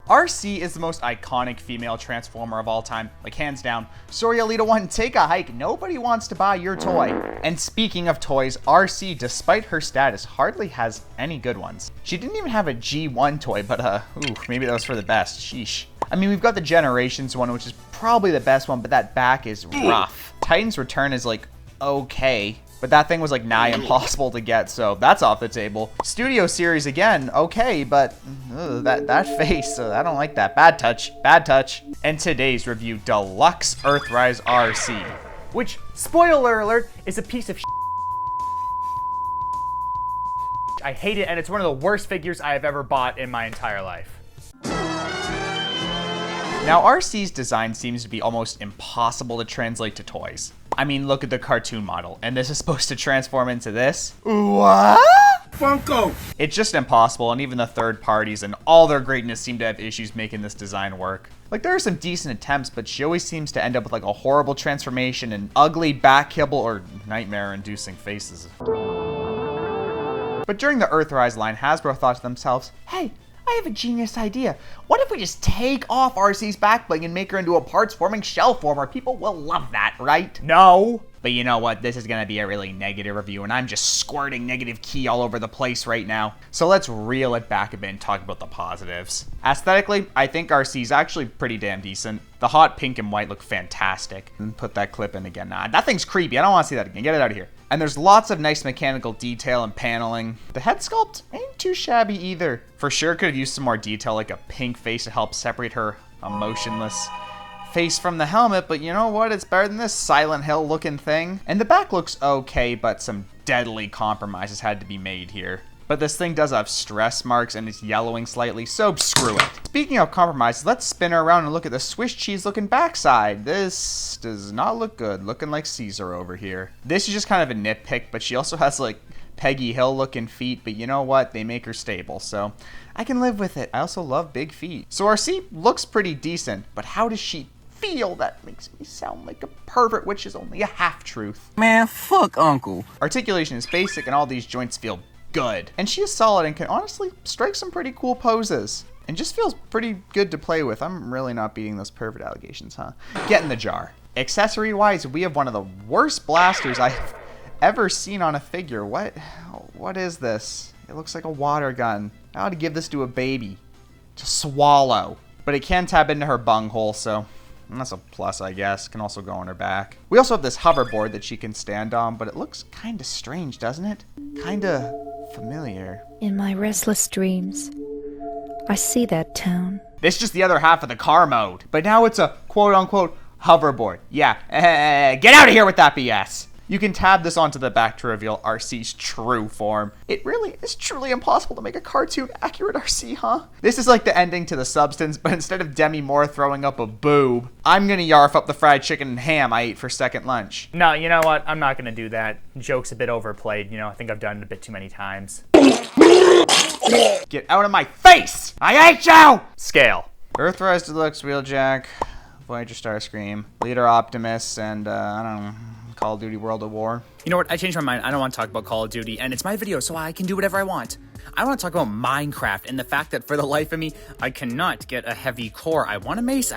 RC is the most iconic female Transformer of all time, like hands down. Sorry Alita 1, take a hike, nobody wants to buy your toy. And speaking of toys, RC, despite her status, hardly has any good ones. She didn't even have a G1 toy, but ooh, maybe that was for the best, sheesh. I mean, we've got the Generations one, which is probably the best one, but that back is rough. Titan's Return is like, okay. But that thing was like nigh impossible to get, so that's off the table. Studio Series again, okay, but that face, I don't like that. Bad touch, bad touch. And today's review, Deluxe Earthrise RC, which, spoiler alert, is a piece of shit. I hate it, and it's one of the worst figures I have ever bought in my entire life. Now, RC's design seems to be almost impossible to translate to toys. I mean, look at the cartoon model, and this is supposed to transform into this? What? Funko! It's just impossible, and even the third parties and all their greatness seem to have issues making this design work. Like, there are some decent attempts, but she always seems to end up with like a horrible transformation and ugly back kibble or nightmare-inducing faces. But during the Earthrise line, Hasbro thought to themselves, hey, I have a genius idea. What if we just take off RC's back bling and make her into a parts-forming shell former? People will love that, right? No. But you know what? This is gonna be a really negative review, and I'm just squirting negative key all over the place right now. So let's reel it back a bit and talk about the positives. Aesthetically, I think RC's actually pretty damn decent. The hot pink and white look fantastic. And put that clip in again. Nah, that thing's creepy. I don't want to see that again. Get it out of here. And there's lots of nice mechanical detail and paneling. The head sculpt ain't too shabby either. For sure could have used some more detail, like a pink face to help separate her emotionless face from the helmet, but you know what? It's better than this Silent Hill looking thing. And the back looks okay, but some deadly compromises had to be made here. But this thing does have stress marks and it's yellowing slightly, so screw it. Speaking of compromises, let's spin her around and look at the Swiss cheese looking backside. This does not look good, looking like Caesar over here. This is just kind of a nitpick, but she also has like Peggy Hill looking feet, but you know what? They make her stable, so I can live with it. I also love big feet. So RC looks pretty decent, but how does she feel? That makes me sound like a pervert, which is only a half-truth. Man, fuck Uncle. Articulation is basic and all these joints feel good. And she is solid and can honestly strike some pretty cool poses. And just feels pretty good to play with. I'm really not beating those pervert allegations, huh? Get in the jar. Accessory-wise, we have one of the worst blasters I've ever seen on a figure. What is this? It looks like a water gun. I ought to give this to a baby to swallow. But it can tap into her bunghole, so that's a plus, I guess. Can also go on her back. We also have this hoverboard that she can stand on, but it looks kind of strange, doesn't it? Kind of familiar. In my restless dreams, I see that town. This is just the other half of the car mode. But now it's a quote-unquote hoverboard. Yeah, get out of here with that BS. You can tab this onto the back to reveal RC's true form. It really is truly impossible to make a cartoon accurate RC, huh? This is like the ending to The Substance, but instead of Demi Moore throwing up a boob, I'm gonna yarf up the fried chicken and ham I ate for second lunch. No, you know what? I'm not gonna do that. Joke's a bit overplayed. You know, I think I've done it a bit too many times. Get out of my face! I hate you! Scale. Earthrise Deluxe Wheeljack, Voyager Starscream, Leader Optimus, and I don't know, Call of Duty World at War. You know what? I changed my mind. I don't want to talk about Call of Duty, and it's my video, so I can do whatever I want. I want to talk about Minecraft and the fact that for the life of me, I cannot get a heavy core. I want a mace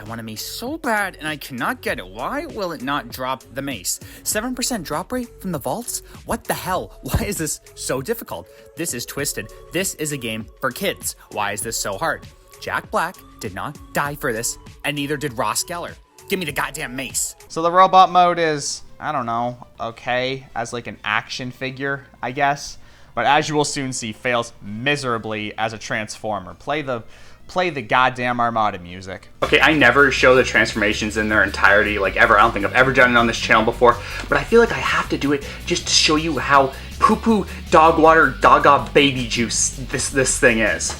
so bad, and I cannot get it. Why will it not drop the mace? 7% drop rate from the vaults? What the hell? Why is this so difficult? This is twisted. This is a game for kids. Why is this so hard? Jack Black did not die for this, and neither did Ross Geller. Give me the goddamn mace. So the robot mode is, I don't know, okay, as like an action figure, I guess. But as you will soon see, fails miserably as a transformer. Play the goddamn Armada music. Okay, I never show the transformations in their entirety, like ever. I don't think I've ever done it on this channel before, but I feel like I have to do it just to show you how poo-poo, dog water, dog baby juice this thing is.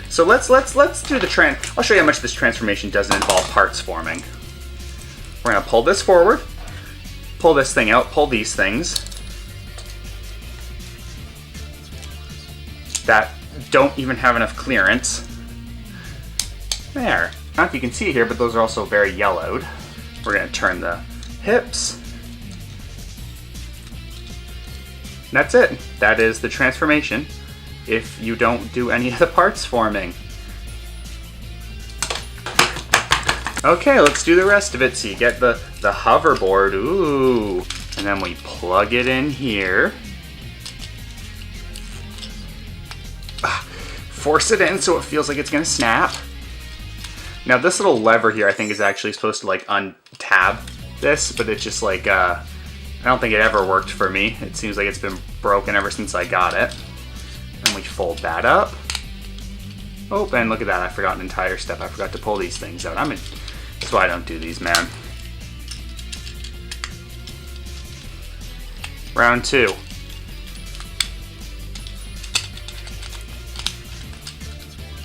So let's do the I'll show you how much this transformation doesn't involve parts forming. We're gonna pull this forward, pull this thing out, pull these things that don't even have enough clearance. There. I don't know if you can see it here, but those are also very yellowed. We're gonna turn the hips. That's it. That is the transformation if you don't do any of the parts forming. Okay, let's do the rest of it. So you get the hoverboard, ooh, and then we plug it in here. Force it in so it feels like it's gonna snap. Now this little lever here I think is actually supposed to like untab this, but it's just like, I don't think it ever worked for me. It seems like it's been broken ever since I got it. And we fold that up. Oh, and look at that, I forgot an entire step. I forgot to pull these things out. That's why I don't do these, man. Round 2.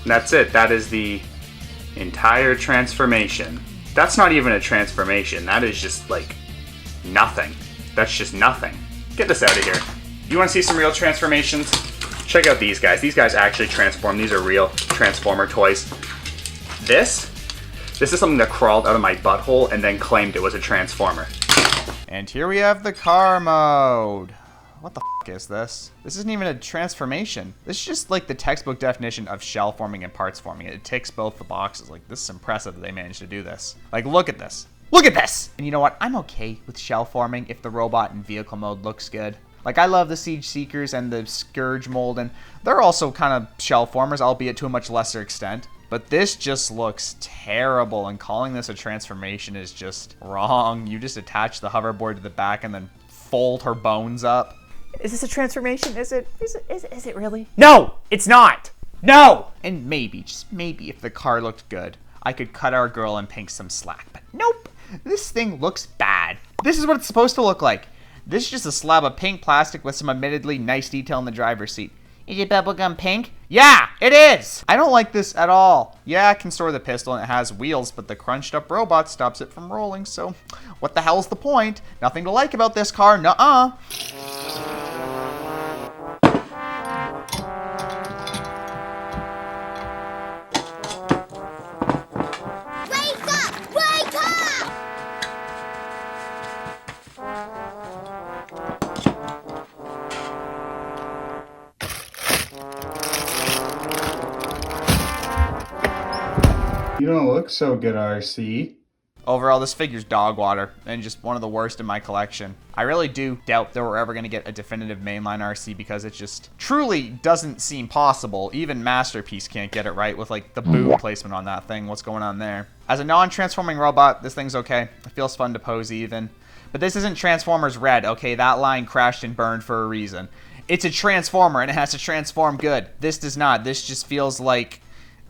And that's it. That is the entire transformation. That's not even a transformation. That is just like nothing. That's just nothing. Get this out of here. You want to see some real transformations? Check out these guys. These guys actually transform. These are real Transformer toys. This is something that crawled out of my butthole and then claimed it was a Transformer. And here we have the car mode. What the f is this? This isn't even a transformation. This is just like the textbook definition of shell forming and parts forming. It ticks both the boxes. Like, this is impressive that they managed to do this. Like, look at this. Look at this! And you know what? I'm okay with shell forming if the robot in vehicle mode looks good. Like, I love the Siege Seekers and the Scourge mold, and they're also kind of shell formers, albeit to a much lesser extent. But this just looks terrible, and calling this a transformation is just wrong. You just attach the hoverboard to the back and then fold her bones up. Is this a transformation? Is it really? No, it's not. No! And maybe, just maybe, if the car looked good, I could cut our girl in pink some slack. But nope, this thing looks bad. This is what it's supposed to look like. This is just a slab of pink plastic with some admittedly nice detail in the driver's seat. Is it bubblegum pink? Yeah, it is! I don't like this at all. Yeah, it can store the pistol and it has wheels, but the crunched up robot stops it from rolling, so what the hell's the point? Nothing to like about this car, nuh-uh. You don't look so good, RC. Overall, this figure's dog water, and just one of the worst in my collection. I really do doubt that we're ever going to get a definitive mainline RC because it just truly doesn't seem possible. Even Masterpiece can't get it right with like the boob placement on that thing. What's going on there? As a non-transforming robot, this thing's okay. It feels fun to pose even. But this isn't Transformers Red, okay? That line crashed and burned for a reason. It's a Transformer and it has to transform good. This does not. This just feels like,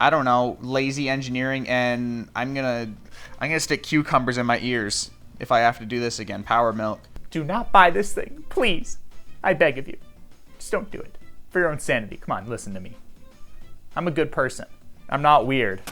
I don't know, lazy engineering, and I'm gonna stick cucumbers in my ears if I have to do this again. Power milk. Do not buy this thing, please. I beg of you. Just don't do it. For your own sanity. Come on, listen to me. I'm a good person. I'm not weird.